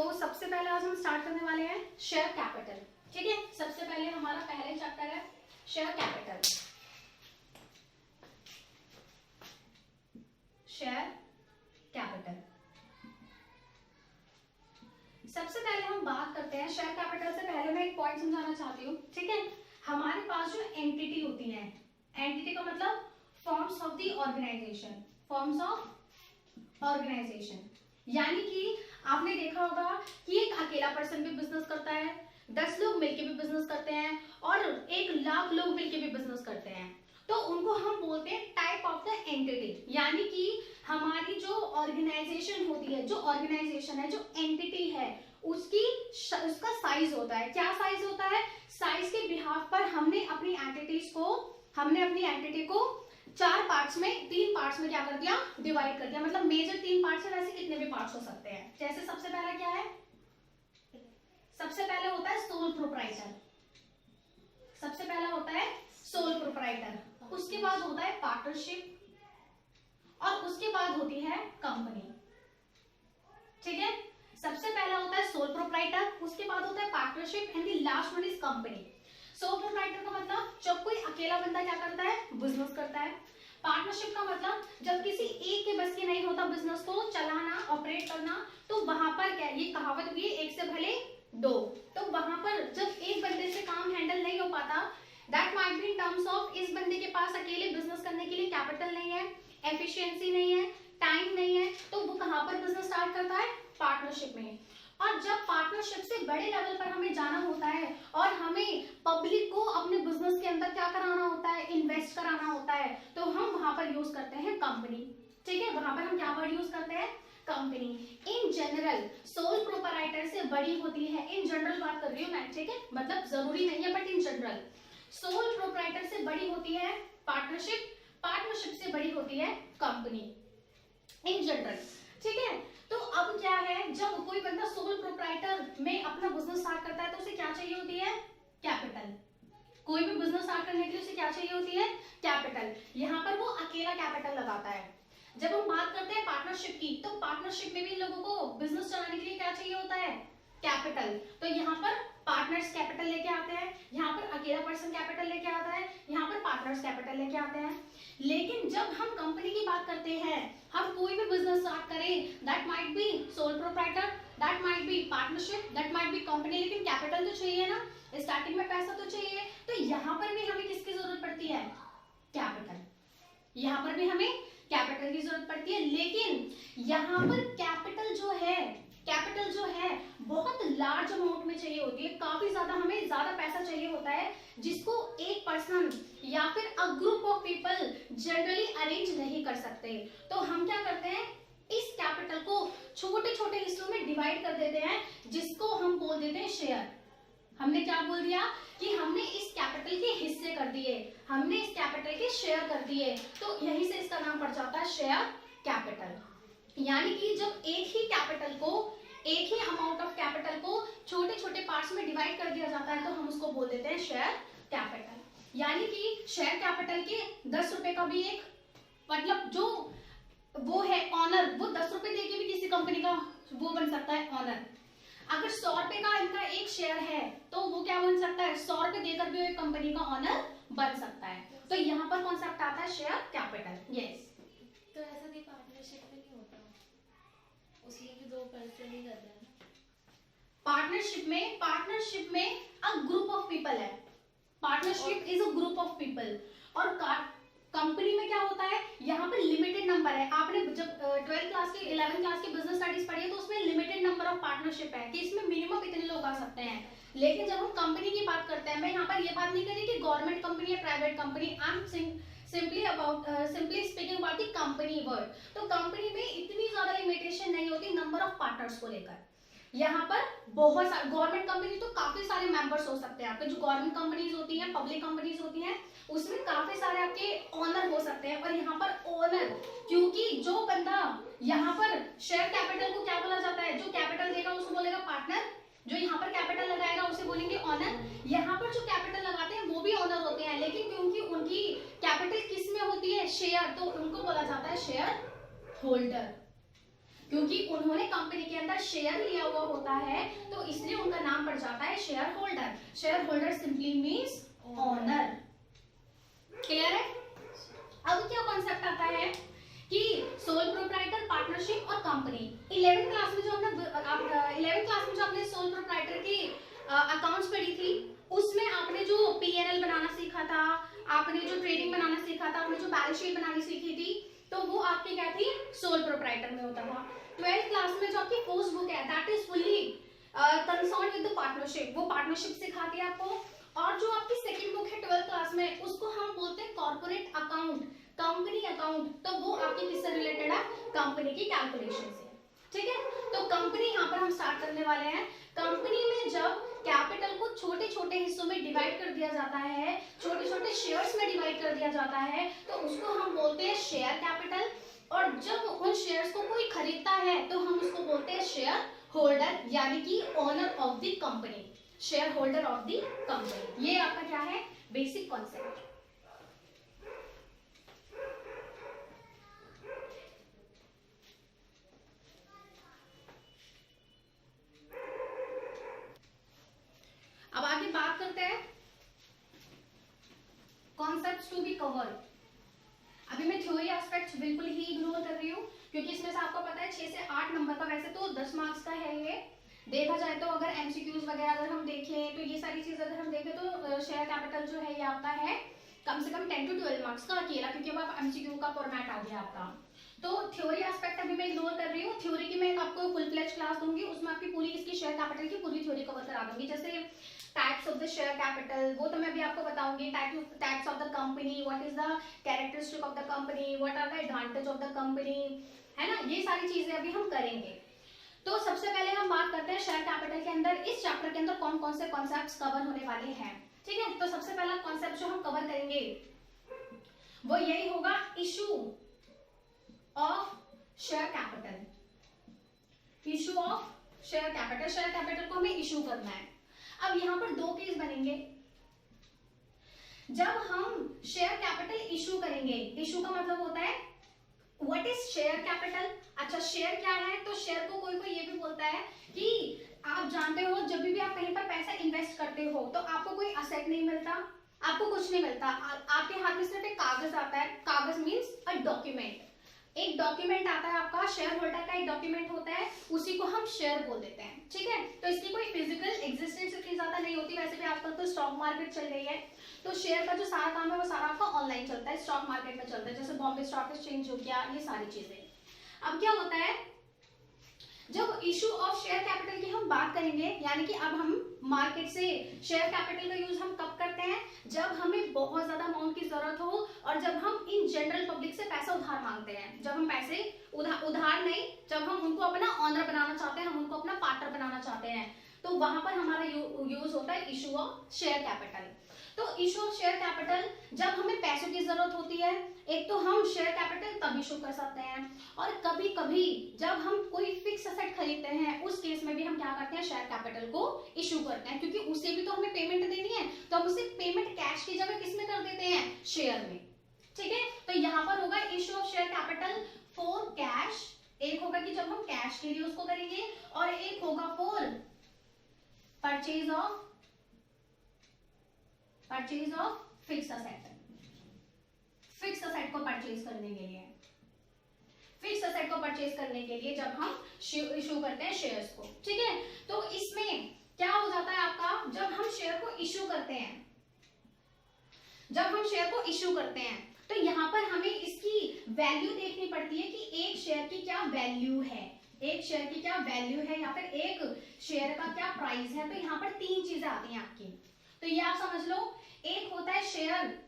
तो सबसे पहले आज हम स्टार्ट करने वाले हैं शेयर कैपिटल। ठीक है, सबसे पहले हमारा पहले चैप्टर है शेयर कैपिटल। शेयर कैपिटल सबसे पहले हम बात करते हैं शेयर कैपिटल से पहले मैं एक पॉइंट समझाना चाहती हूँ। ठीक है, हमारे पास जो एंटिटी होती है, एंटिटी का मतलब forms of the organisation, forms of organisation, यानी कि आपने देखा होगा कि एक अकेला पर्सन भी बिजनेस करता है, 10 लोग मिलके भी बिजनेस करते हैं और 1,00,000 लोग मिलके भी बिजनेस करते हैं, तो उनको हम बोलते हैं टाइप ऑफ द एंटिटी। यानी कि हमारी जो ऑर्गेनाइजेशन होती है, जो ऑर्गेनाइजेशन है, जो एंटिटी है, उसका साइज होता है। क्या साइज होता है? साइज के बिहाफ पर हमने अपनी एंटिटी को 4 पार्ट्स में, 3 पार्ट्स में क्या कर दिया? डिवाइड कर दिया। मतलब मेजर 3 पार्ट्स है, वैसे कितने भी पार्ट्स हो सकते हैं। जैसे सबसे पहला क्या है? सबसे पहले होता है सोल प्रोप्राइटर। सबसे पहला होता है सोल प्रोप्राइटर, उसके बाद होता है पार्टनरशिप और उसके बाद होती है कंपनी। ठीक है, सबसे पहला होता है सोल प्रोप्राइटर, उसके बाद होता है partnership and the last one is company. Sole proprietor का मतलब जब कोई अकेला बंदा क्या करता है? बिजनेस करता है। पार्टनरशिप का मतलब जब किसी एक के बस की नहीं होता बिजनेस को चलाना, ऑपरेट करना, तो वहां पर क्या, ये कहावत भी है, एक से भले 2। तो वहां पर जब एक बंदे से काम हैंडल नहीं हो पाता, that might be in terms of इस बंदे के पास अकेले बिजनेस करने के लिए कैपिटल नहीं है, एफिशिएंसी नहीं है, टाइम नहीं है, तो वो कहां पर बिजनेस स्टार्ट करता है? पार्टनरशिप में। और जब पार्टनरशिप से बड़े लेवल पर हमें जाना होता है और हमें पब्लिक को अपने बिजनेस के अंदर क्या कराना होता है? इन्वेस्ट कराना होता है, तो हम वहां पर यूज करते हैं कंपनी। ठीक है, वहां पर हम क्या वर्ड यूज करते हैं? Company. In general sole proprietor से बड़ी होती है, इन जनरल बात कर रही हूँ मैं, ठीक है, मतलब जरूरी नहीं है, but in general sole proprietor से बड़ी होती है पार्टनरशिप, पार्टनरशिप से बड़ी होती है कंपनी, इन जनरल। ठीक है, तो अब क्या है, जब कोई बंदा सोल प्रोप्राइटर में अपना बिजनेस स्टार्ट करता है तो उसे क्या चाहिए होती है? कैपिटल। कोई भी बिजनेस स्टार्ट करने के लिए उसे क्या चाहिए होती है? कैपिटल। यहाँ पर वो अकेला कैपिटल लगाता है। जब हम बात करते हैं पार्टनरशिप की, तो पार्टनरशिप में भी लोगों को बिजनेस चलाने के लिए क्या चाहिए होता है? कैपिटल। तो यहाँ पर पार्टनर्स कैपिटल लेके आते हैं, यहाँ पर अकेला पर्सन कैपिटल लेके आता है, यहाँ पर पार्टनर्स कैपिटल लेके आते हैं। लेकिन जब हम कंपनी की बात करते हैं, हम कोई भी बिजनेस स्टार्ट करें, that might be sole proprietor, that might be partnership, that might be company, लेकिन कैपिटल तो चाहिए ना, स्टार्टिंग में पैसा तो चाहिए। तो यहाँ पर भी हमें किसकी जरूरत पड़ती है? कैपिटल। यहाँ पर भी हमें कैपिटल की जरूरत पड़ती है, लेकिन यहाँ पर कैपिटल जो है बहुत लार्ज अमाउंट में चाहिए होती है, काफी ज्यादा, हमें ज्यादा पैसा चाहिए होता है, जिसको एक पर्सन या फिर a group of people generally arrange नहीं कर सकते। तो हम क्या करते हैं? इस कैपिटल को छोटे छोटे हिस्सों में डिवाइड कर देते हैं, जिसको हम बोल देते हैं शेयर। हमने क्या बोल दिया कि हमने इस कैपिटल के हिस्से कर दिए, हमने इस कैपिटल के शेयर कर दिए, तो यहीं से इसका नाम पड़ जाता है शेयर कैपिटल। यानी कि जब एक ही कैपिटल को, एक ही अमाउंट ऑफ कैपिटल को छोटे छोटे पार्ट्स में डिवाइड कर दिया जाता है, तो हम उसको बोल देते हैं शेयर कैपिटल। यानी कि शेयर कैपिटल के 10 रुपए का भी एक मतलब जो वो है ऑनर, वो 10 रुपए देके भी किसी कंपनी का वो बन सकता है ऑनर। अगर 100 रुपए का इनका एक शेयर है, तो वो क्या बन सकता है? 100 रुपए देकर भी एक कंपनी का ऑनर बन सकता है। तो यहाँ पर कॉन्सेप्ट आता है शेयर कैपिटल। यस, तो ऐसा भी पार्टनरशिप में नहीं होता, उसमें भी 2 पर्सन ही करते हैं। पार्टनरशिप में अ ग्रुप ऑफ पीपल है, partnership is a group of people. और कंपनी में क्या होता है? यहाँ पर लिमिटेड नंबर है। आपने जब 12th क्लास की, 11th क्लास की बिजनेस स्टडीज पढ़ी है, तो उसमें लिमिटेड नंबर ऑफ पार्टनरशिप है कि इसमें मिनिमम इतने लोग आ सकते हैं। लेकिन जब हम कंपनी की बात करते हैं, मैं यहाँ पर ये बात नहीं कर रही कि गवर्नमेंट कंपनी या private company, I am simply speaking about the company word. तो कंपनी में इतनी ज्यादा लिमिटेशन नहीं होती नंबर ऑफ पार्टनर्स को लेकर। यहाँ पर बहुत सारे, गवर्नमेंट कंपनी तो काफी सारे मेंबर्स हो सकते हैं आपके, जो गवर्नमेंट कंपनीज होती हैं, पब्लिक कंपनीज होती हैं, उसमें काफी सारे आपके ओनर हो सकते हैं। और यहाँ पर ओनर, क्योंकि जो बंदा, यहाँ पर शेयर कैपिटल को क्या बोला जाता है? जो कैपिटल देगा उसको बोलेगा पार्टनर, जो यहाँ पर कैपिटल लगाएगा उसे बोलेंगे ऑनर। यहाँ पर जो कैपिटल लगाते हैं वो भी ऑनर होते हैं, लेकिन क्योंकि उनकी कैपिटल किस में होती है? शेयर, तो उनको बोला जाता है शेयर होल्डर। क्योंकि उन्होंने कंपनी के अंदर शेयर लिया हुआ होता है, तो इसलिए उनका नाम पड़ जाता है share holder. Share holder simply means owner. Clear है? अब क्या कॉन्सेप्ट आता है कि सोल प्रोप्राइटर, पार्टनरशिप और कंपनी। 11th क्लास में जो आपने सोल प्रोप्राइटर की अकाउंट्स पढ़ी थी, उसमें आपने जो P&L बनाना सीखा था, आपने जो ट्रेडिंग बनाना सीखा था, आपने जो बैलेंस शीट बनानी सीखी थी, तो वो आपकी क्या थी? सोल प्रोप्राइटर में होता था। 12th क्लास में जो आपकी फर्स्ट बुक है that is fully concern with the partnership, वो पार्टनरशिप सिखाती है आपको। और जो आपकी सेकंड बुक है 12th क्लास में, उसको हम बोलते हैं कॉर्पोरेट अकाउंट, कंपनी अकाउंट, तो वो आपकी किससे रिलेटेड है? कंपनी की कैलकुलेशन से। ठीक है, तो कंपनी यहाँ पर हम स्टार्ट करने वाले हैं। कंपनी में जब कैपिटल को छोटे छोटे हिस्सों में डिवाइड कर दिया जाता है, छोटे छोटे शेयर्स में डिवाइड कर दिया जाता है, तो उसको हम बोलते हैं शेयर कैपिटल। और जब उन शेयर्स को कोई खरीदता है तो हम उसको बोलते हैं शेयर होल्डर, यानी कि owner of the company, share holder of the company. ये आपका क्या है? Basic concept. अब आगे बात करते हैं कॉन्सेप्ट्स टू बी कवर्ड। अभी मैं थ्योरी एस्पेक्ट्स बिल्कुल ही इग्नोर कर रही हूँ, क्योंकि इसमें से आपको पता है 6 से 8 नंबर का, वैसे तो 10 मार्क्स का है ये। देखा जाए तो अगर एमसीक्यूज वगैरह अगर हम देखें तो ये सारी चीज अगर हम देखें तो शेयर कैपिटल जो है ये आपका है कम से कम 10 to 12 मार्क्स का अकेला, क्योंकि अब आप एमसीक्यू का फॉर्मेट आ गया आपका। तो थ्योरी एस्पेक्ट अभी मैं इग्नोर कर रही हूँ। थ्योरी की मैं आपको फुल फ्लेज क्लास दूंगी, उसमें आपकी पूरी इसकी शेयर कैपिटल की पूरी थ्योरी कवर करा दूंगी। जैसे types of the share capital, वो तो मैं अभी आपको बताऊंगी। Types of the company, what is the characteristic of the company, what are the advantage of the company, है ना, ये सारी चीजें अभी हम करेंगे। तो सबसे पहले हम बात करते हैं शेयर कैपिटल के अंदर, इस चैप्टर के अंदर कौन कौन से कॉन्सेप्ट्स कवर होने वाले हैं। ठीक है, तो सबसे पहला कॉन्सेप्ट जो हम कवर करेंगे वो यही होगा, issue of share capital. Issue of share capital, share capital को हमें इशू करना है। अब यहां पर दो केस बनेंगे। जब हम शेयर कैपिटल इशू करेंगे, इशू का मतलब होता है व्हाट इज शेयर कैपिटल। अच्छा, शेयर क्या है? तो शेयर को कोई कोई ये भी बोलता है कि आप जानते हो जब भी आप कहीं पर पैसा इन्वेस्ट करते हो तो आपको कोई असेट नहीं मिलता, आपको कुछ नहीं मिलता, आपके हाथ में सिर्फ एक कागज आता है। कागज मीन्स अ डॉक्यूमेंट, एक डॉक्यूमेंट आता है आपका, शेयर होल्डर का एक डॉक्यूमेंट होता है, उसी को हम शेयर बोल देते हैं। ठीक है, तो इसकी कोई फिजिकल एग्जिस्टेंस इतनी ज्यादा नहीं होती। वैसे भी आजकल तो स्टॉक मार्केट चल रही है, तो शेयर का जो सारा काम है वो सारा आपका ऑनलाइन चलता है, स्टॉक मार्केट में चलता है, जैसे बॉम्बे स्टॉक एक्सचेंज हो गया, ये सारी चीजें। अब क्या होता है, जब इशू ऑफ शेयर कैपिटल की हम बात करेंगे, यानी कि अब हम मार्केट से शेयर कैपिटल का यूज हम कब करते हैं? जब हमें बहुत ज्यादा अमाउंट की जरूरत हो और जब हम इन जनरल पब्लिक से पैसा उधार मांगते हैं। जब हम पैसे उधार नहीं, जब हम उनको अपना ऑनर बनाना चाहते हैं, हम उनको अपना पार्टनर बनाना चाहते हैं, तो वहां पर हमारा यूज होता है इशू ऑफ शेयर कैपिटल। तो इशू ऑफ शेयर कैपिटल जब हमें पैसों की जरूरत होती है, एक तो हम शेयर कैपिटल तब इशू कर सकते हैं, और कभी कभी जब हम कोई फिक्स एसेट खरीदते हैं उस केस में भी हम क्या करते हैं, शेयर कैपिटल को इशू करते हैं, क्योंकि उसे भी तो हमें पेमेंट देनी है, तो हम उसे पेमेंट कैश की जगह किस में कर देते हैं? शेयर में। ठीक है, तो यहाँ पर होगा issue of share capital for cash. एक होगा कि जब हम कैश के लिए उसको करेंगे, और एक होगा for purchase of fix asset. Fix asset को परचेज करने के लिए, फिक्स असेट को परचेज करने के लिए जब हम इशू करते हैं शेयर्स को। ठीक है, तो इसमें क्या हो जाता है आपका, जब हम शेयर को इशू करते हैं, तो यहां पर हमें इसकी वैल्यू देखनी पड़ती है कि एक शेयर की क्या वैल्यू है, एक शेयर की क्या वैल्यू है, या फिर एक शेयर का क्या प्राइस है। तो यहाँ पर तीन चीजें आती हैं आपकी, तो ये आप समझ लो। एक होता है शेयर,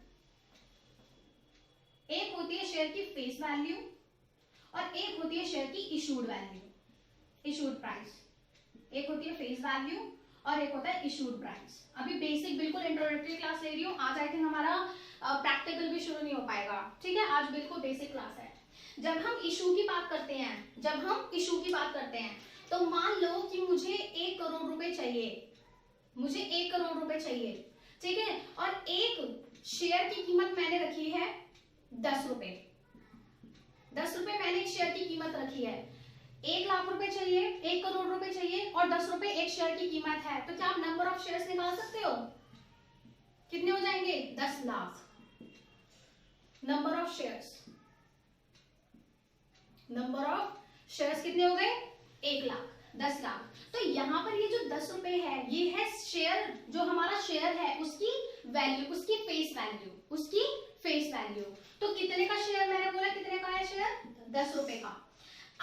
एक होती है शेयर की फेस वैल्यू, और एक होती है शेयर की इशूड वैल्यू, इशूड प्राइस। एक होती है फेस वैल्यू और एक होता है इशूड प्राइस। अभी बेसिक बिल्कुल इंट्रोडक्टरी क्लास ले रही हूँ, आज आई थिंक हमारा प्रैक्टिकल भी शुरू नहीं हो पाएगा। ठीक है, आज बिल्कुल बेसिक क्लास है। जब हम इशू की बात करते हैं, तो मान लो कि मुझे 1 करोड़ रुपए चाहिए, मुझे 1 करोड़ रुपए चाहिए। ठीक है, और एक शेयर की कीमत मैंने रखी है 10 रुपए, 10 रुपए मैंने एक शेयर की कीमत रखी है। 1 लाख रुपए चाहिए, 1 करोड़ रुपए चाहिए और 10 रुपए एक शेयर की कीमत है, तो क्या आप नंबर ऑफ शेयर्स निकाल सकते हो? कितने हो जाएंगे? 10 lakh. Number of shares, number of shares कितने हो गए? 1 लाख, 10 लाख। तो यहाँ पर ये जो 10 रुपए है, ये है शेयर, जो हमारा शेयर है उसकी वैल्यू, उसकी फेस वैल्यू, उसकी फेस वैल्यू। तो कितने का शेयर, मैंने बोला कितने का है शेयर? 10 रुपए का।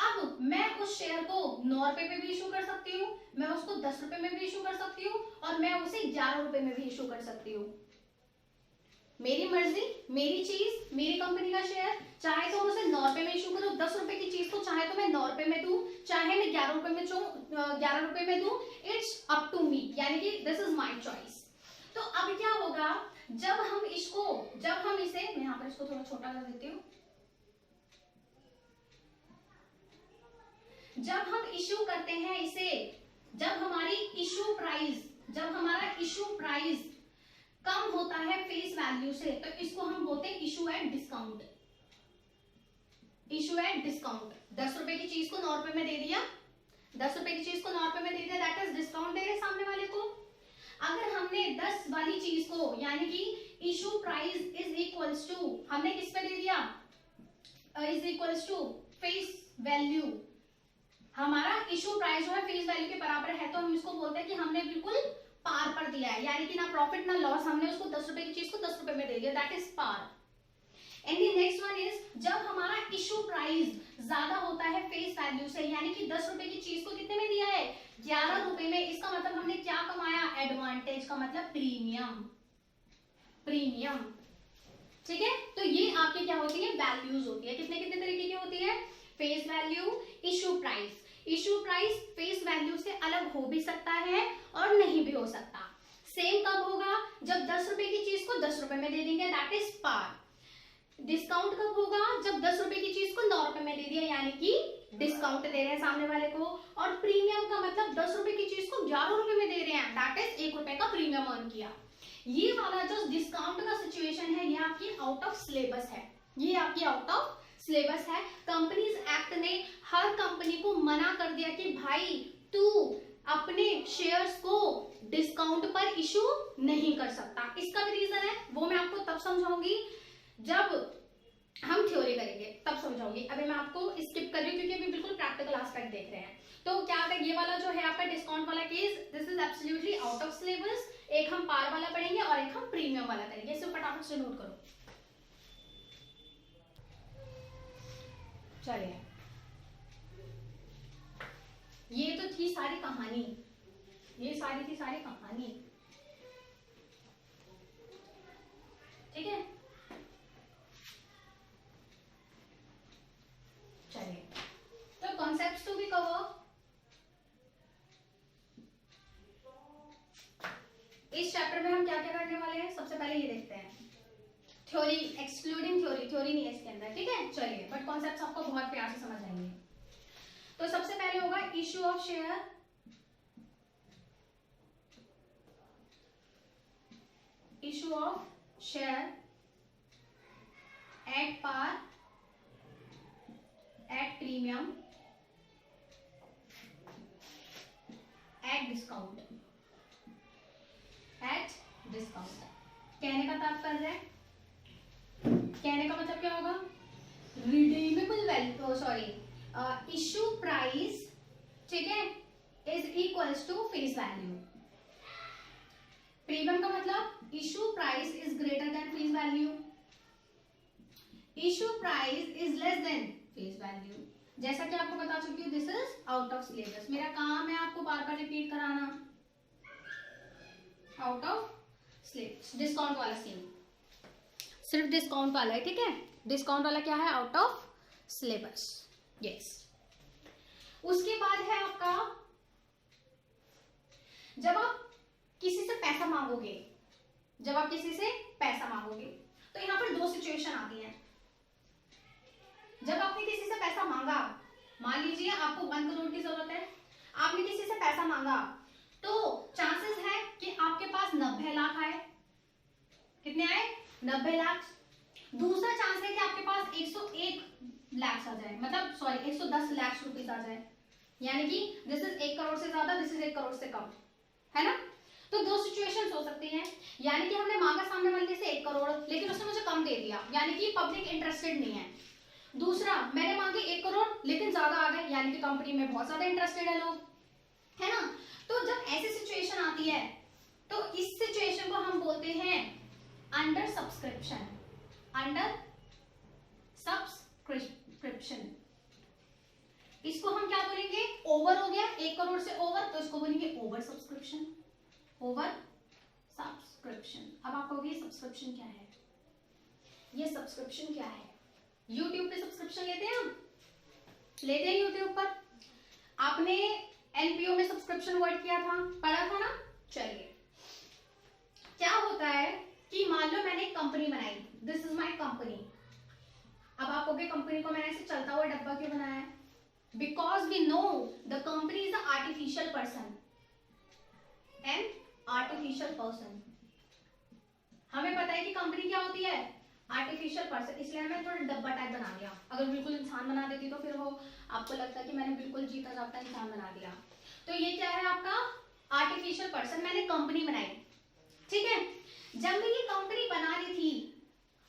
अब मैं उस शेयर को 9 रुपए में भी इशू कर सकती हूँ, मैं उसको 10 रुपए में भी इशू कर सकती हूँ और मैं उसे 11 रुपए में भी इशू कर सकती हूँ। मेरी मर्जी, मेरी चीज, मेरी कंपनी का शेयर। चाहे तो उसे 9 रुपए में इशू करूँ 10 रुपए की चीज को, चाहे तो मैं 9 रुपए में दूं, चाहे मैं 11 रुपए में 11 रुपए में दूं, इट्स अप टू मी, यानी कि दिस इज माय चॉइस। तो अब क्या होगा, जब हम इसे, मैं यहाँ पर इसको थोड़ा छोटा कर देती हूँ, जब हम इशू करते हैं इसे, जब हमारी इशू प्राइस, जब हमारा इशू प्राइस कम होता है फेस वैल्यू से, तो इसको हम बोलते हैं issue at discount. Issue at discount. 10 रुपए की चीज को 9 रुपए में दे दिया, 10 रुपए की चीज को 9 रुपए में दे दिया, दैट इज डिस्काउंट दे रहे सामने वाले को। अगर हमने 10 वाली चीज को, यानी कि issue price is equals to, हमने किस पे दे दिया? Is equals to face value. हमारा इशू प्राइस जो है फेस वैल्यू के बराबर है, तो हम इसको बोलते हैं कि हमने बिल्कुल पार पर दिया है, यानी कि ना प्रॉफिट ना लॉस, हमने उसको 10 रुपए की चीज को 10 रुपए में दे दिया, that is par. And the next one is, जब हमारा इशू प्राइस ज्यादा होता है फेस वैल्यू से, यानी कि 10 रुपए की चीज को कितने में दिया है? 11 रुपए में। इसका मतलब हमने क्या कमाया? एडवांटेज का मतलब प्रीमियम, प्रीमियम। ठीक है, तो ये आपकी क्या होती है? वैल्यूज होती है। कितने कितने तरीके की होती है? Face value, issue price. Issue price face value से अलग हो भी सकता है और नहीं भी हो सकता। सेम कब होगा? जब 10 रुपए की चीज को 10 रुपए में दे देंगे, दैट इज पार। डिस्काउंट कब होगा? जब 10 रुपए की चीज को 9 रुपए में दे दिया, यानी कि डिस्काउंट दे रहे हैं सामने वाले को। और प्रीमियम का मतलब 10 रुपए की चीज को 11 रुपए में दे रहे हैं, दैट इज 1 रुपए का प्रीमियम अर्न किया। ये वाला जो डिस्काउंट का सिचुएशन है, ये आपकी आउट ऑफ सिलेबस है, ये आपकी आउट ऑफ सिलेबस है। कंपनीज एक्ट ने हर कंपनी को मना कर दिया कि भाई तू अपने शेयर्स को डिस्काउंट पर इशू नहीं कर सकता। इसका भी रीजन है, वो मैं आपको तब समझाऊंगी जब हम थ्योरी करेंगे, तब समझाऊंगी। अभी मैं आपको स्किप कर रही हूँ क्योंकि अभी बिल्कुल प्रैक्टिकल एस्पेक्ट देख रहे हैं। तो क्या है, ये वाला जो है आपका डिस्काउंट वाला case, this is absolutely out of syllabus. एक हम पार वाला पढ़ेंगे और एक हम प्रीमियम वाला करेंगे, इसे फटाफट से नोट करो। चलिए, ये तो थी सारी कहानी, ये सारी थी सारी कहानी। ठीक है, चलिए, तो कॉन्सेप्ट्स टू बी कवर। इस चैप्टर में हम क्या क्या करने वाले हैं, सबसे पहले ये देखते हैं। थ्योरी एक्सक्लूडिंग थ्योरी, थ्योरी नहीं है इसके अंदर, ठीक है। चलिए, बट कॉन्सेप्ट्स आपको बहुत प्यार से समझ आएंगे। तो सबसे पहले होगा issue of share, issue of share at par, at premium, at discount, at discount. कहने का तात्पर्य है, कहने का मतलब क्या होगा? Redeemable value, sorry, issue price, ठीक है, is equals to face value. Premium का मतलब issue price is greater than face value, issue price is less than face value. जैसा कि आपको बता चुकी हूँ, this is out of syllabus. मेरा काम है आपको बार बार रिपीट कराना। आउट ऑफ सिलेबस, डिस्काउंट वाला सीन, सिर्फ डिस्काउंट वाला है, ठीक है। डिस्काउंट वाला क्या है? Out of syllabus, yes. उसके बाद है आपका, जब आप किसी से पैसा मांगोगे, जब आप किसी से पैसा मांगोगे, तो यहां पर दो सिचुएशन आती हैं। जब आपने किसी से पैसा मांगा, मान लीजिए आपको 1 करोड़ की जरूरत है, आपने किसी से पैसा मांगा, तो चांसेस है कि आपके पास 90 लाख आए। कितने आए? 90 लाख। दूसरा चांस है कि आपके पास 101 लाख आ जाए, मतलब सॉरी 110 लाख रुपीस आ जाए, यानी कि दिस इज 1 करोड़ से ज्यादा, दिस इज 1 करोड़ से कम, है ना। तो दो सिचुएशंस हो सकती हैं, यानी कि हमने मांगा सामने वाले से 1 करोड़ लेकिन उसने मुझे कम दे दिया, यानी कि पब्लिक इंटरेस्टेड नहीं है। दूसरा, मैंने मांगे 1 करोड़ लेकिन ज्यादा आ गए, यानी कि कंपनी में बहुत ज्यादा इंटरेस्टेड है लोग, है ना। तो जब ऐसी सिचुएशन आती है तो इस सिचुएशन को हम बोलते हैं अंडर सब्सक्रिप्शन, अंडर सब्सक्रिप्शन। इसको हम क्या बोलेंगे, ओवर हो गया 1 करोड़ से ओवर, तो इसको बोलेंगे ओवर सब्सक्रिप्शन, ओवर सब्सक्रिप्शन। अब आप कहोगे सब्सक्रिप्शन क्या है, ये सब्सक्रिप्शन क्या है। यूट्यूब पे सब्सक्रिप्शन लेते हैं हम, लेते हैं यूट्यूब पर, आपने एनपीओ में सब्सक्रिप्शन वर्ड किया था, पढ़ा था ना। चलिए, क्या होता है कि मान लो मैंने एक कंपनी बनाई, दिस इज माय कंपनी। अब आप कहोगे कंपनी को मैंने ऐसे चलता हुआ डब्बा क्यों बनाया है, because we know the company is a artificial person, an artificial person. हमें पता है कि कंपनी क्या होती है, आर्टिफिशियल पर्सन, इसलिए मैंने थोड़ा डब्बा टाइप बना दिया। अगर बिल्कुल इंसान बना देती तो फिर वो आपको लगता कि मैंने बिल्कुल जीता जागता इंसान बना दिया। तो ये क्या है आपका आर्टिफिशियल पर्सन, मैंने कंपनी बनाई, ठीक है। जब मैं ये कंपनी बना रही थी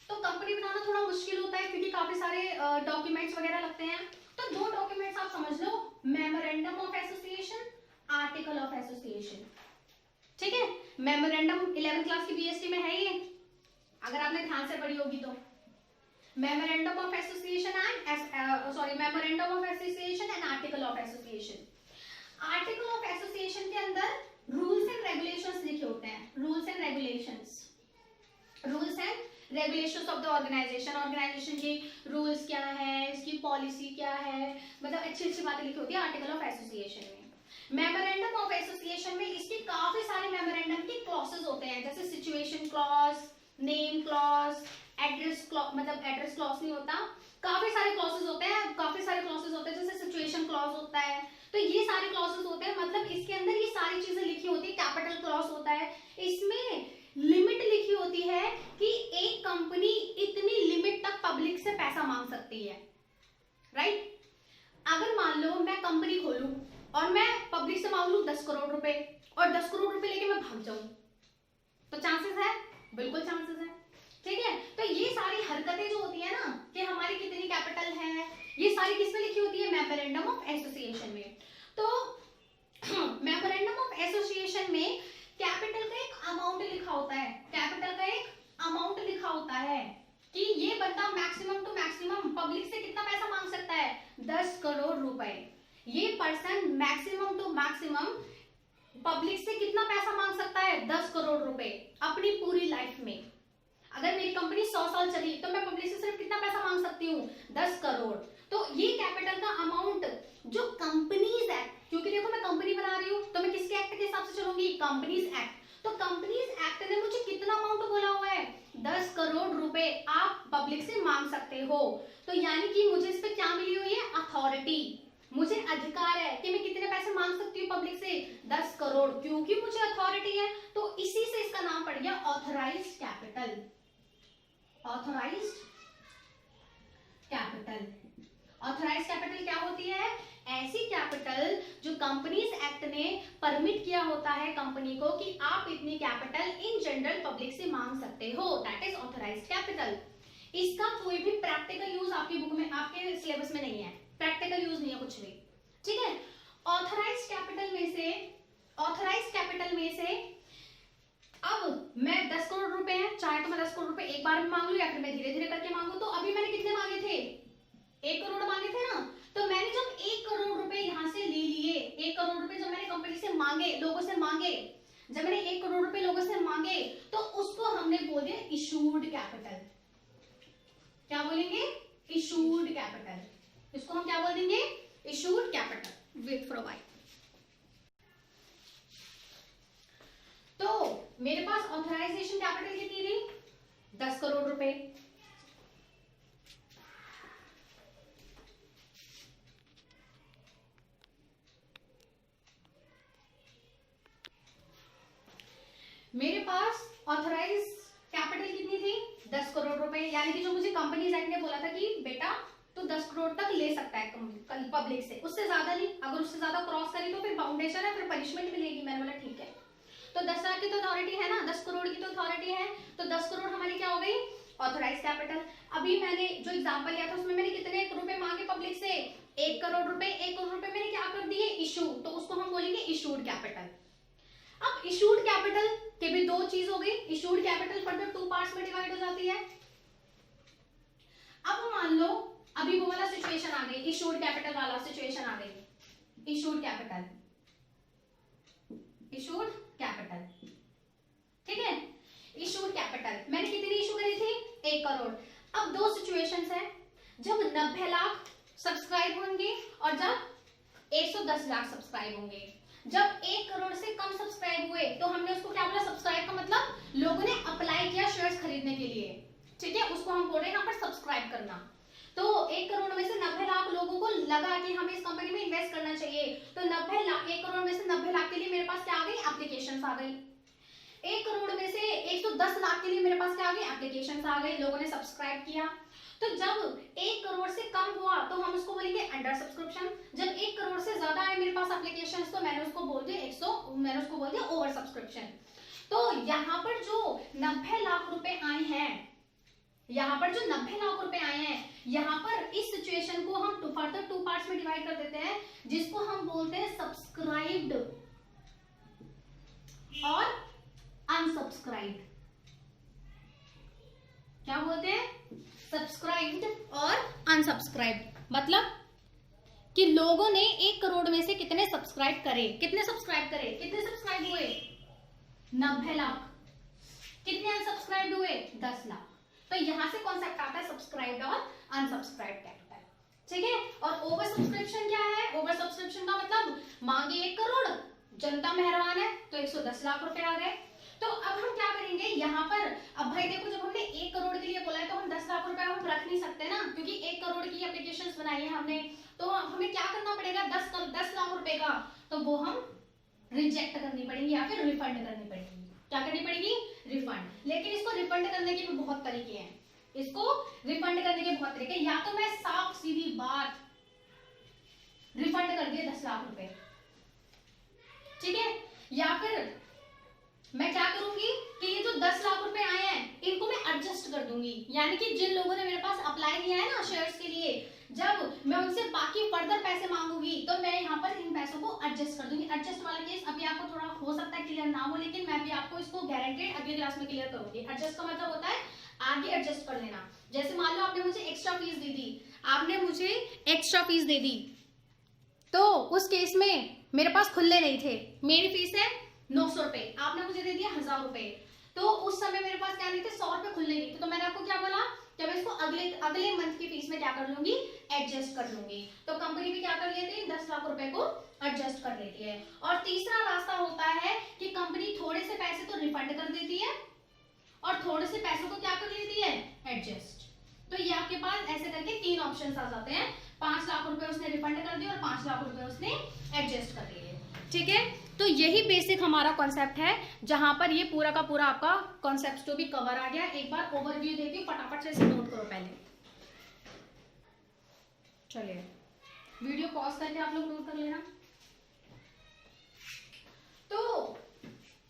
तो कंपनी बनाना थोड़ा मुश्किल होता है क्योंकि काफी सारे डॉक्यूमेंट्स वगैरह लगते हैं। तो दो डॉक्यूमेंट्स आप समझ लो, memorandum of association, article of association, ठीक है। मेमोरेंडम 11th क्लास की बीएसटी में है ये, अगर आपने ध्यान से पढ़ी होगी तो। Memorandum of association and memorandum of association and article of association. Article of association के अंदर रूल्स एंड रेगुलेशंस लिखे होते हैं, rules and regulations, rules and regulations of the organisation, organisation की रूल्स क्या है, इसकी पॉलिसी क्या है, मतलब अच्छी अच्छी बातें लिखी होती है आर्टिकल ऑफ एसोसिएशन में। मेमोरेंडम ऑफ एसोसिएशन में इसके काफी सारे मेमोरेंडम के क्लॉसेस होते हैं, जैसे situation clause, name clause, address clause, मतलब एड्रेस क्लॉज नहीं होता, काफी सारे क्लॉसेस होते हैं, काफी सारे क्लॉसेस होते हैं, जैसे सिचुएशन क्लॉज होता है। तो ये सारे क्लॉसेस होते हैं, मतलब इसके अंदर ये सारी चीजें लिखी होती है। कैपिटल क्लॉज होता है, इसमें लिमिट लिखी होती है कि एक कंपनी इतनी लिमिट तक पब्लिक से पैसा मांग सकती है, राइट। अगर मान लो मैं कंपनी खोलूं और मैं पब्लिक से मांग लूं 10 करोड़ रुपए और 10 करोड़ रुपए लेके मैं भाग जाऊं, तो चांसेस है, बिल्कुल चांसेस है, ठीक है। तो ये सारी हरकतें जो होती है ना कि हमारी कितनी कैपिटल है, ये सारी किसमें लिखी होती है, मेमोरेंडम ऑफ एसोसिएशन में। तो मेमोरेंडम ऑफ एसोसिएशन में कैपिटल का एक अमाउंट लिखा होता है, कैपिटल का एक अमाउंट लिखा होता है कि ये बंदा मैक्सिमम टू मैक्सिमम पब्लिक से कितना पैसा मांग सकता है, 10 करोड़ रुपए। ये person maximum to maximum public से कितना पैसा मांग सकता है, 10 करोड़ रुपए अपनी पूरी लाइफ में। अगर मेरी कंपनी 100 साल चली तो मैं पब्लिक से सिर्फ कितना पैसा मांग सकती हूँ, 10 करोड़। तो ये कैपिटल का अमाउंट जो कंपनीज एक्ट, क्योंकि देखो मैं कंपनी बना रही हूँ तो मैं किसके एक्ट के हिसाब से चलूंगी, कंपनीज एक्ट। तो कंपनीज एक्ट ने मुझे कितना अमाउंट बोला हुआ है, 10 करोड़ रुपए आप पब्लिक से मांग सकते हो। तो यानी कि मुझे इस पे क्या मिली हुई है, अथॉरिटी, मुझे अधिकार है कि मैं कितने पैसे मांग सकती हूँ पब्लिक से, 10 करोड़, क्योंकि मुझे अथॉरिटी है। तो इसी से इसका नाम पड़ गया authorised capital, authorised capital. Authorised capital क्या होती है, ऐसी कैपिटल जो कंपनीज एक्ट ने परमिट किया होता है कंपनी को कि आप इतनी कैपिटल इन जनरल पब्लिक से मांग सकते हो, दैट इज ऑथराइज्ड कैपिटल। इसका कोई भी प्रैक्टिकल यूज आपकी बुक में, आपके सिलेबस में नहीं है, प्रैक्टिकल यूज नहीं है कुछ भी, ठीक है। ऑथराइज्ड कैपिटल में से, ऑथराइज्ड कैपिटल में से अब मैं 10 करोड़ रुपए है, चाहे तो मैं 10 करोड़ रुपए एक बार में मांग लूं या फिर मैं धीरे धीरे करके मांगू। तो अभी मैंने कितने मांगे थे, 1 करोड़ मांगे थे ना। तो मैंने जब 1 करोड़ रुपए यहाँ से ले लिए, 1 करोड़ रुपए जब मैंने कंपनी से मांगे, लोगों से मांगे, जब मैंने 1 करोड़ रुपए लोगों से मांगे तो उसको हमने बोल दिया इशूड कैपिटल। क्या बोलेंगे, इशूड कैपिटल। इसको हम क्या बोल देंगे, issued capital. Wait for a while. तो मेरे पास ऑथराइजेशन कैपिटल कितनी थी, 10 करोड़ रुपए। मेरे पास ऑथराइज कैपिटल कितनी थी, 10 करोड़ रुपए। यानी कि जो मुझे कंपनीज एक्ट ने बोला था कि बेटा तो 10 करोड़ तक ले सकता है पब्लिक से, उससे ज्यादा नहीं। अगर उससे ज्यादा क्रॉस करी तो फिर फाउंडेशन है, फिर पनिशमेंट मिलेगी। मैंने बोला ठीक है। तो 10 लाख की तो अथॉरिटी है ना, 10 करोड़ की तो अथॉरिटी है, तो 10 करोड़ हमारी क्या हो गई, ऑथोराइज कैपिटल। अभी मैंने जो एग्जांपल लिया था उसमें मैंने कितने रुपए मांगे पब्लिक से, 1 करोड़ रुपए। 1 करोड़ रुपए मैंने क्या कर दिए, इशू, तो उसको हम बोलेंगे इशूड कैपिटल। अब इशूड कैपिटल के भी दो चीज हो गई, इशूड कैपिटल फर्दर 2 पार्ट्स में डिवाइड हो जाती है। अब मान लो अभी वो वाला सिचुएशन आ गई, इशूड कैपिटल वाला सिचुएशन आ गई, इशूड कैपिटल, इशूड कैपिटल, ठीक है। इशूड कैपिटल मैंने कितनी इशू करी थी, 1 करोड़। अब दो सिचुएशंस है, जब 90 लाख सब्सक्राइब होंगे और जब 110 लाख सब्सक्राइब होंगे। जब 1 करोड़ से कम सब्सक्राइब हुए तो हमने उसको क्या बोला, सब्सक्राइब का मतलब लोगों ने अप्लाई किया शेयर्स खरीदने के लिए, ठीक है, उसको हम बोल रहे हैं यहाँ पर सब्सक्राइब करना। तो 1 करोड़ में से 90 लाख लोगों को लगा कि हमें इस कंपनी में इन्वेस्ट करना चाहिए, तो 90 लाख, 1 करोड़ में से 90 लाख के लिए मेरे पास क्या आ गई, एप्लीकेशंस आ गई। 1 करोड़ में से 110 लाख के लिए मेरे पास क्या आ गई, एप्लीकेशंस आ गई, लोगों ने सब्सक्राइब किया। तो जब 1 करोड़ से कम हुआ तो हम उसको बोलेंगे अंडर सब्सक्रिप्शन। जब 1 करोड़ से ज्यादा आए मेरे पास एप्लीकेशंस तो मैंने उसको बोल दिया ओवर सब्सक्रिप्शन। तो यहाँ पर जो 90 लाख रुपए आए हैं, यहाँ पर जो 90 लाख रुपए आए हैं, यहाँ पर इस सिचुएशन को हम फर्दर 2 पार्ट्स में डिवाइड कर देते हैं, जिसको हम बोलते हैं सब्सक्राइब्ड और अनसब्सक्राइब्ड। क्या बोलते हैं, सब्सक्राइब्ड और अनसब्सक्राइब्ड। मतलब कि लोगों ने 1 करोड़ में से कितने सब्सक्राइब करे, कितने सब्सक्राइब हुए, 90 लाख। कितने अनसब्सक्राइब हुए, 10 लाख। तो यहां से कॉन्सेप्ट आता है सब्सक्राइब्ड और अनसब्सक्राइब्ड कैपिटल, ठीक है। और ओवर सब्सक्रिप्शन क्या है, ओवर सब्सक्रिप्शन का मतलब मांगे 1 करोड़, जनता मेहरबान है तो 110 लाख रुपए आ गए। तो अब हम क्या करेंगे यहाँ पर, अब भाई देखो जब हमने 1 करोड़ के लिए बोला है तो हम 10 लाख रुपए हम रख नहीं सकते ना, क्योंकि 1 करोड़ की एप्लीकेशंस बनाई है हमने, तो हमें क्या करना पड़ेगा, 10 लाख रुपए का, तो वो हम रिजेक्ट करनी पड़ेगी या फिर रिफंड करनी पड़ेगी। क्या करनी पड़ेगी, रिफंड। लेकिन इसको रिफंड करने के भी बहुत तरीके हैं, इसको रिफंड करने के बहुत तरीके। या तो मैं साफ सीधी बात रिफंड कर दिए 10 लाख रुपए, ठीक है, या फिर मैं क्या करूंगी कि ये जो 10 लाख रुपए आए हैं इनको मैं एडजस्ट कर दूंगी, यानी कि जिन लोगों ने मेरे पास अप्लाई किया है ना शेयर्स के लिए, जब मैं उनसे बाकी फर्दर पैसे मांगूंगी तो मैं यहाँ पर इन पैसों को एडजस्ट कर दूंगी। एडजस्ट वाला केस अभी आपको थोड़ा हो सकता है क्लियर ना हो, लेकिन मैं भी आपको इसको गारंटेड अगली क्लास में क्लियर करूंगी। एडजस्ट का मतलब होता है आगे एडजस्ट कर लेना। जैसे मान लो आपने मुझे एक्स्ट्रा फीस दे दी, तो उस केस में मेरे पास खुले नहीं थे, मेरी फीस है 900 रुपए, आपने मुझे दे दिया 1000 रुपए, तो उस समय मेरे पास क्या नहीं थे, 100 रुपए खुले नहीं थे। तो मैंने आपको क्या बोला, जब इसको अगले मंथ की फीस में क्या कर लूंगी, एडजस्ट कर लूंगी। तो कंपनी भी क्या कर लेती है, 10 लाख रुपए को एडजस्ट कर लेती है। और तीसरा रास्ता होता है कि कंपनी थोड़े से पैसे तो रिफंड कर देती है और थोड़े से पैसों को क्या कर लेती है, एडजस्ट। तो ये आपके पास ऐसे करके 3 ऑप्शन आ जाते हैं, 5 लाख रुपए उसने रिफंड कर दिए और 5 लाख रुपए उसने एडजस्ट कर दिए, ठीक है। तो यही बेसिक हमारा कॉन्सेप्ट है, जहां पर ये पूरा का पूरा आपका कॉन्सेप्ट तो भी कवर आ गया। एक बार ओवरव्यू देती हूँ, फटाफट से इसे नोट करो पहले। चलिए वीडियो पॉज करके आप लोग नोट कर लेना। तो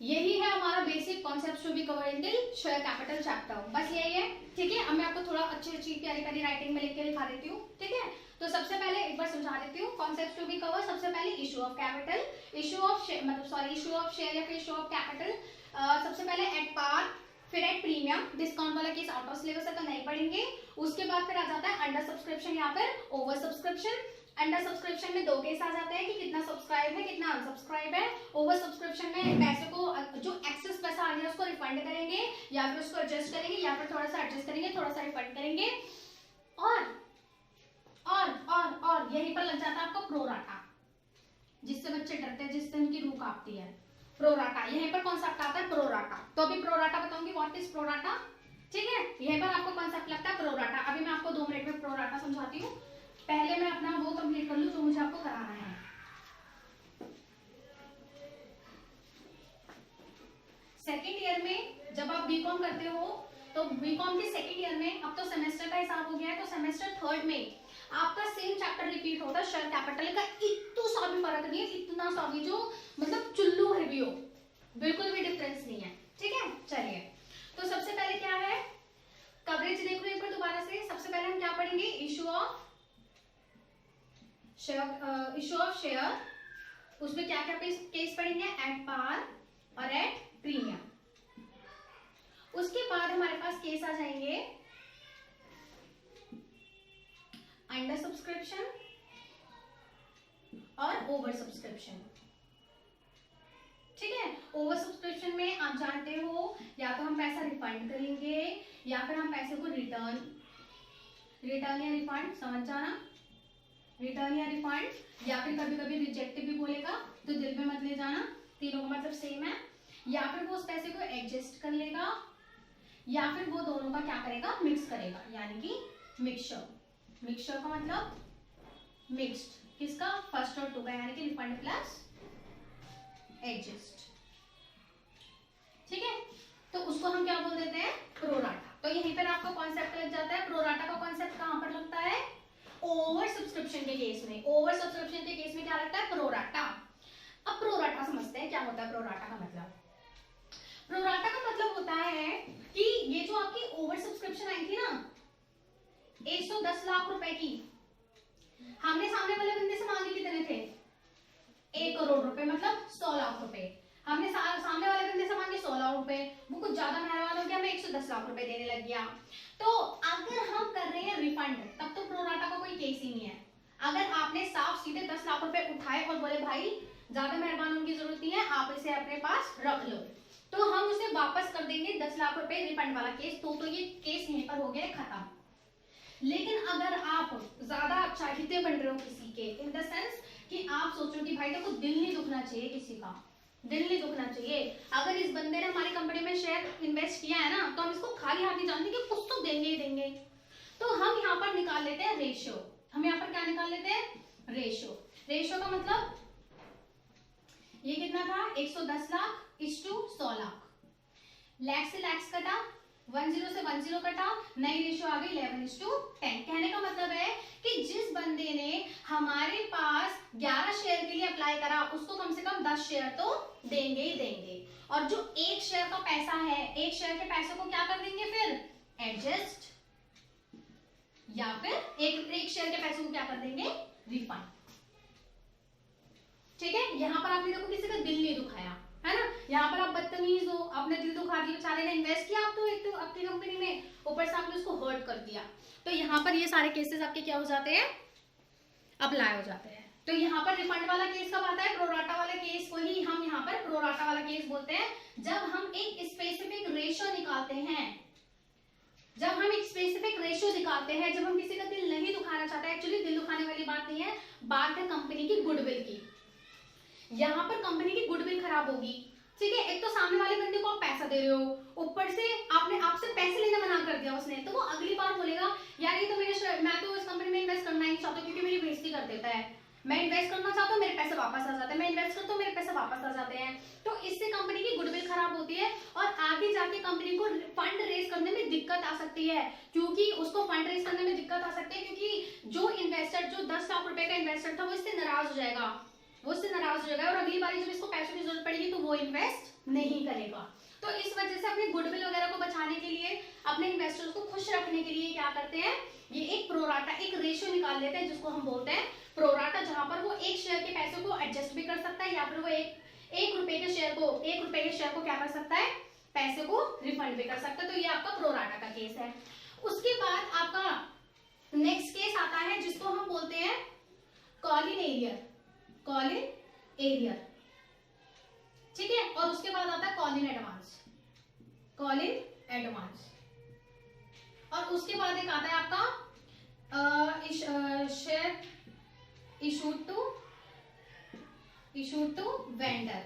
यही है हमारा basic concept to be cover in the share capital chapter, बस यही है, ठीक है। अब मैं आपको थोड़ा अच्छी प्यारी प्यारी राइटिंग में लिख के दिखा देती हूँ, ठीक है। तो सबसे पहले एक बार समझा देती हूँ कॉन्सेप्ट टू बी कवर। सबसे पहले issue of capital, issue of share या फिर इशू ऑफ कैपिटल। सबसे पहले एट पार, फिर एट प्रीमियम, डिस्काउंट वाला केस आउट ऑफ सिलेबस है तो नहीं पढ़ेंगे। उसके बाद फिर आ जाता है अंडर सब्सक्रिप्शन या फिर ओवर सब्सक्रिप्शन। अंडर सब्सक्रिप्शन में 2 केस आ जाते हैं कि कितना सब्सक्राइब है कितना अनसब्सक्राइब है। ओवर सब्सक्रिप्शन में पैसे को, जो एक्सेस पैसा आ गया उसको रिफंड करेंगे या फिर उसको एडजस्ट करेंगे या फिर थोड़ा सा एडजस्ट करेंगे, थोड़ा सा रिफंड करेंगे। और यहीं पर लग जाता है आपका प्रोराटा, जिससे बच्चे डरते हैं, जिससे उनकी रूह कांपती है। प्रोराटा, यहीं पर कॉन्सेप्ट आता है प्रोराटा। तो अभी प्रोराटा बताऊंगी, व्हाट इज प्रोराटा, ठीक है। यहीं पर आपको कॉन्सेप्ट लगता है प्रोराटा। अभी मैं आपको 2 मिनट में प्रोराटा समझाती हूँ, पहले मैं अपना वो कंप्लीट कर लूँ जो मुझे आपको कराना है। सेकेंड ईयर में जब आप बीकॉम करते हो तो बीकॉम के सेकेंड ईयर में, अब तो सेमेस्टर का हिसाब हो गया है, तो सेमेस्टर 3rd में आपका सेम चैप्टर रिपीट होता है, शेयर कैपिटल का इतना सा भी फर्क नहीं है, इतना सा भी जो मतलब चुल्लू है भी हो, बिल्कुल भी डिफरेंस नहीं है। ठीक है, चलिए तो सबसे पहले क्या है, कवरेज देख लो एक बार दोबारा से। सबसे पहले हम क्या पढ़ेंगे, इशू ऑफ शेयर, उसमें क्या क्या केस पढ़ेंगे, एट पार और एट प्रीमियम। उसके बाद हमारे पास केस आ जाएंगे अंडर सब्सक्रिप्शन और ओवर सब्सक्रिप्शन। ठीक है, ओवर सब्सक्रिप्शन में आप जानते हो या तो हम पैसा रिफंड करेंगे या फिर हम पैसे को रिटर्न या रिफंड, समझ जाना, रिटर्न या रिफंड, या फिर कभी कभी रिजेक्ट भी बोलेगा तो दिल में मत ले जाना, तीनों का मतलब सेम है। या फिर वो उस पैसे को एडजस्ट कर लेगा या फिर वो दोनों का क्या करेगा, मिक्स करेगा, यानी कि मिक्सचर। मिक्सचर का मतलब मिक्स्ड, किसका, फर्स्ट और टू का, यानी कि रिफंड प्लस एडजस्ट। ठीक है, तो उसको हम क्या बोल देते हैं, प्रोराटा। तो यहीं पर आपका कॉन्सेप्ट लग जाता है। प्रोराटा का कॉन्सेप्ट कहां पर लगता है, ओवर सब्सक्रिप्शन के केस में। ओवर सब्सक्रिप्शन के केस में क्या लगता है, प्रोराटा। अब प्रोराटा समझते हैं क्या होता है प्रोराटा का मतलब। प्रोराटा का मतलब होता है कि ये जो आपकी ओवर सब्सक्रिप्शन आई थी ना 110 लाख रुपए की, हमने सामने वाले बंदे से मांगे कितने थे, 1 करोड़ रुपए, मतलब 100 लाख रुपए। हमने सामने वाले बंदे से मांगे 16 लाख रुपए, वो कुछ ज्यादा मेहरबान हो गया, हमें 110 लाख रुपए देने लग गया। तो अगर हम कर रहे हैं रिफंड, तब तो प्रोराटा का कोई केस ही नहीं है। अगर आपने साफ सीधे 10 लाख रुपए उठाए और बोले भाई ज्यादा मेहरबान होने की जरूरत नहीं है, आप इसे अपने पास रख लो, तो हम उसे वापस कर देंगे 10 लाख रुपए रिफंड वाला केस, तो ये केस यहीं पर हो गया खत्म। लेकिन अगर आप ज्यादा चाहते बन रहे हो किसी के, इन द सेंस कि आप सोचो कि भाई देखो दिल नहीं दुखना चाहिए किसी का, दिल नहीं दुखना चाहिए। अगर इस बंदे ने हमारी कंपनी में शेयर इन्वेस्ट किया है ना, तो हम इसको खाली हाथ नहीं जानते कि कुछ तो देंगे ही देंगे। तो हम यहाँ पर निकाल लेते हैं रेशियो। हम यहाँ पर क्या निकाल लेते हैं, रेशियो। रेशियो का मतलब ये कितना था, 110 लाख इस टू 100 लाख, लैक्स से लैक्स कटा, 10 से 10 कटा, नई रेशियो आ गई 11:10। कहने का मतलब है कि जिस बंदे ने हमारे पास 11 शेयर के लिए अप्लाई करा, उसको कम से कम 10 शेयर तो देंगे ही देंगे। और जो 1 शेयर का पैसा है, 1 शेयर के पैसे को क्या कर देंगे फिर, एडजस्ट, या फिर एक शेयर के पैसे को क्या कर देंगे, रिफंड। ठीक है, यहाँ पर आपने देखो किसी का दिल नहीं दुखाया है ना, यहाँ पर आप बदतमीज हो, आपने दिल दुखा दिया, बेचारे ने इन्वेस्ट किया आप तो एक तो अपनी कंपनी में, ऊपर से आपने उसको हर्ट कर दिया। तो यहाँ पर ये सारे केसेस आपके क्या हो जाते हैं, अप्लाई हो जाते हैं। तो यहाँ पर रिफंड वाला केस कब आता है, प्रोराटा वाला केस को ही हम यहाँ पर प्रोराटा वाला केस बोलते हैं। जब हम एक स्पेसिफिक रेशियो निकालते हैं, जब हम एक स्पेसिफिक रेशियो निकालते हैं, जब हम किसी का दिल नहीं दुखाना चाहते, एक्चुअली दिल दुखाने वाली बात नहीं है, बात है कंपनी की गुडविल की। यहाँ पर कंपनी की गुडविल खराब होगी। ठीक है, एक तो सामने वाले बंदे को आप पैसा दे रहे हो, ऊपर से आपसे पैसे लेना मना कर दिया उसने, तो वो अगली बार बोलेगा यार ये तो मैं तो इस कंपनी में इन्वेस्ट करना ही नहीं चाहता क्योंकि मेरी बेइज्जती कर देता है। मैं इन्वेस्ट करना चाहता हूँ, मेरे पैसे वापस आ जाते हैं, मैं इन्वेस्ट करता हूँ, मेरे पैसे वापस आ जाते हैं। तो इससे कंपनी की गुडविल खराब होती है और आगे जाके कंपनी को फंड रेज करने में दिक्कत आ सकती है, क्योंकि उसको फंड रेज करने में दिक्कत आ सकती है क्योंकि जो इन्वेस्टर, जो 10 लाख रुपए का इन्वेस्टर था, वो इससे नाराज हो जाएगा, और अगली बार जब इसको पैसों की जरूरत पड़ेगी तो वो इन्वेस्ट नहीं करेगा। तो इस वजह से अपनी गुडविल वगैरह को बचाने के लिए, अपने इन्वेस्टर्स को खुश रखने के लिए क्या करते हैं, ये एक प्रोराटा, एक रेशियो निकाल लेते हैं जिसको हम बोलते हैं प्रोराटा, जहां पर वो 1 शेयर के पैसे को एडजस्ट भी कर सकता है या फिर वो एक रुपए के शेयर को क्या कर सकता है, पैसे को रिफंड भी कर सकता है। तो ये आपका प्रोराटा का केस है। उसके बाद आपका नेक्स्ट केस आता है जिसको हम बोलते हैं कॉलिन एरियर। ठीक है, और उसके बाद आता है कॉलिन एडवांस, और उसके बाद एक आता है आपका शेयर इशूड टू वेंडर।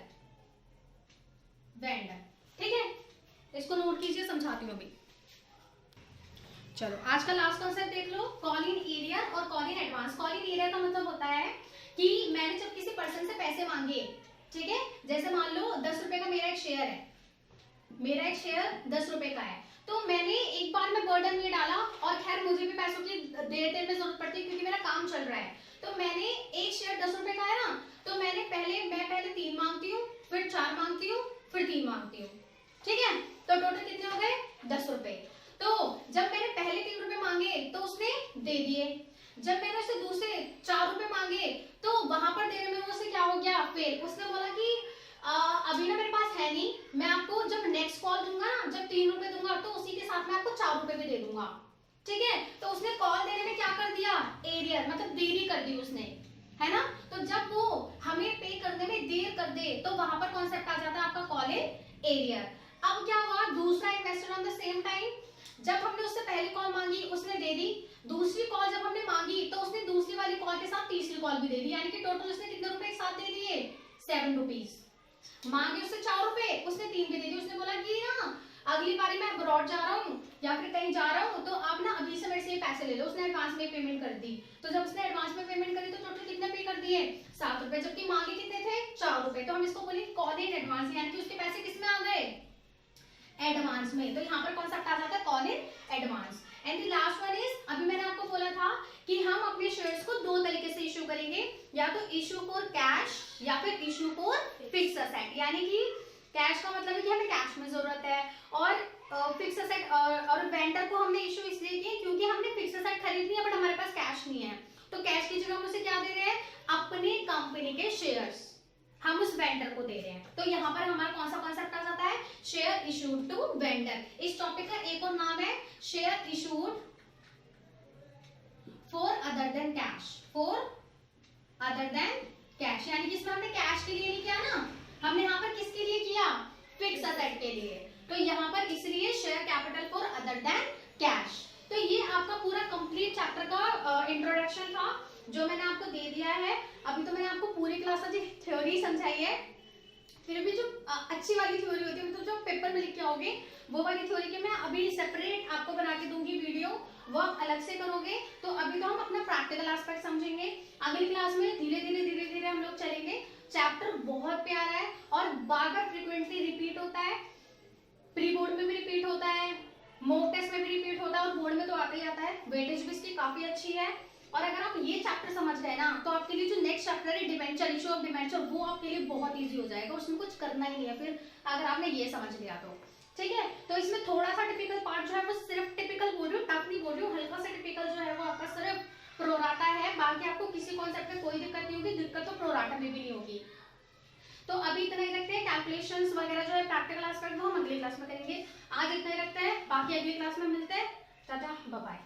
ठीक है, इसको नोट कीजिए, समझाती हूँ अभी। चलो आज का लास्ट कॉन्सेप्ट देख लो, कॉलिन एरियर और कॉलिन एडवांस। कॉलिन एरियर का मतलब होता है कि मैंने जब किसी पर्सन से पैसे मांगे, ठीक है, जैसे मान लो 10 रुपए का मेरा एक शेयर 10 रुपए का है, तो मैंने एक बार में बर्डन नहीं डाला, और खैर मुझे भी पैसों की देर देर में जरूरत पड़ती है क्योंकि मेरा काम चल रहा है। तो मैंने एक शेयर 10 रुपए का है ना, तो मैं पहले 3 मांगती हूँ, फिर 4 मांगती हूँ, फिर 3 मांगती हूँ, ठीक है। तो टोटल कितने हो गए? 10 रुपए। तो जब मैंने पहले 3 रुपए मांगे तो उसने दे दिए, जब मैंने उसे दूसरे 4 रुपए मांगे तो वहां पर देने में उसे क्या हो गया? फेल। उसने बोला कि अभी ना मेरे पास है नहीं, मैं आपको जब नेक्स्ट कॉल दूंगा ना, जब 3 रुपए दूंगा तो उसी के साथ मैं आपको 4 रुपए भी दे दूंगा, ठीक है। तो उसने कॉल देने में क्या कर दिया? एरियर, मतलब देरी कर दी उसने, है ना। तो जब वो हमें पे करने में देर कर दे तो वहां पर कॉन्सेप्ट आ जाता है आपका कॉल इन एरियर। अब क्या हुआ? दूसरा investor on the same time, जब हमने उससे पहली कॉल मांगी उसने दे दी, दूसरी कॉल जब हमने मांगी तो उसने दूसरी वाली कॉल के साथ तीसरी कॉल भी दे दी, यानी कि टोटल उसने कितने रुपए एक साथ दे दिए? 7 रुपीज। मांगे उससे 4 रुपए, उसने 3 भी दे दिए। उसने बोला कि ना अगली बारी मैं अब्रॉड जा रहा हूँ या फिर कहीं जा रहा हूँ तो आप ना अभी से मेरे से ये पैसे ले लो। उसने एडवांस में पेमेंट कर दी। तो जब उसने एडवांस में पेमेंट करी तो टोटल कितने पे कर दिए? 7 रुपए, जबकि मांगे कितने थे? 4 रुपए। तो हम इसको बोले कॉल इन एडवांस, यानी कि उसके पैसे किस में आ गए? एडवांस में। तो यहाँ पर कॉन्सेप्ट आ जाता है call in advance. And the last one is, अभी मैंने आपको बोला था कि हम अपने शेयर्स को 2 तरीके से इशू करेंगे, या तो इशू फॉर कैश या फिर इशू फॉर फिक्स असेट। यानी कि कैश का मतलब है कि हमें कैश में जरूरत है, और फिक्स असेट और वेंडर को हमने इशू इसलिए किया क्योंकि हमने फिक्स असेट खरीदनी है बट हमारे पास कैश नहीं है। तो कैश की जगह हम उसे क्या दे रहे हैं? अपनी कंपनी के शेयर्स हम उस वेंडर को दे रहे हैं। तो यहाँ पर हमारा कौन सा कॉन्सेप्ट आ जाता है? Share issued to vendor. इस टॉपिक का एक और नाम है share issued for other than cash, for other than cash, यानी कि इसमें हमने कैश के लिए नहीं किया ना, हमने यहाँ पर किसके लिए किया? फिक्स असेट के लिए। तो यहाँ पर इसलिए share capital for other than cash. तो ये आपका पूरा कंप्लीट चैप्टर का इंट्रोडक्शन था जो मैंने आपको दे दिया है। अभी तो मैंने आपको पूरी क्लास की थ्योरी समझाई है, फिर भी जो अच्छी वाली थ्योरी होती है, मतलब जो पेपर में लिख के आओगे वो वाली थ्योरी की मैं अभी सेपरेट आपको बना के दूंगी वीडियो, वो आप अलग से करोगे। तो अभी तो हम अपना प्रैक्टिकल एस्पेक्ट समझेंगे, अगली क्लास में धीरे धीरे हम लोग चलेंगे। चैप्टर बहुत प्यारा है और बार बार फ्रिक्वेंटली रिपीट होता है, प्री बोर्ड में भी रिपीट होता है, मॉक टेस्ट में भी रिपीट होता है और बोर्ड में तो आता ही आता है। वेटेज भी इसकी काफी अच्छी है। और अगर आप ये चैप्टर समझ गए ना तो आपके लिए जो नेक्स्ट चैप्टर है डिबेंचर, इशू ऑफ डिबेंचर, वो आपके लिए बहुत इजी हो जाएगा, उसमें कुछ करना ही नहीं है फिर अगर आपने ये समझ लिया तो, ठीक है। तो इसमें थोड़ा सा टिपिकल पार्ट जो है वो सिर्फ टिपिकल बोल रही हूँ, टफ नहीं बोल रही हूँ, हल्का सा टिपिकल जो है वो आपका सिर्फ प्रोराटा है। बाकी आपको किसी कॉन्सेप्ट में कोई दिक्कत नहीं होगी, दिक्कत तो प्रोराटा में भी नहीं होगी। तो अभी इतना ही रखते हैं, कैलकुलेशंस वगैरह जो है प्रैक्टिकल एस्पेक्ट वो हम अगली क्लास में करेंगे। आज इतना ही रखते हैं, बाकी अगली क्लास में मिलते हैं। Tata bye bye.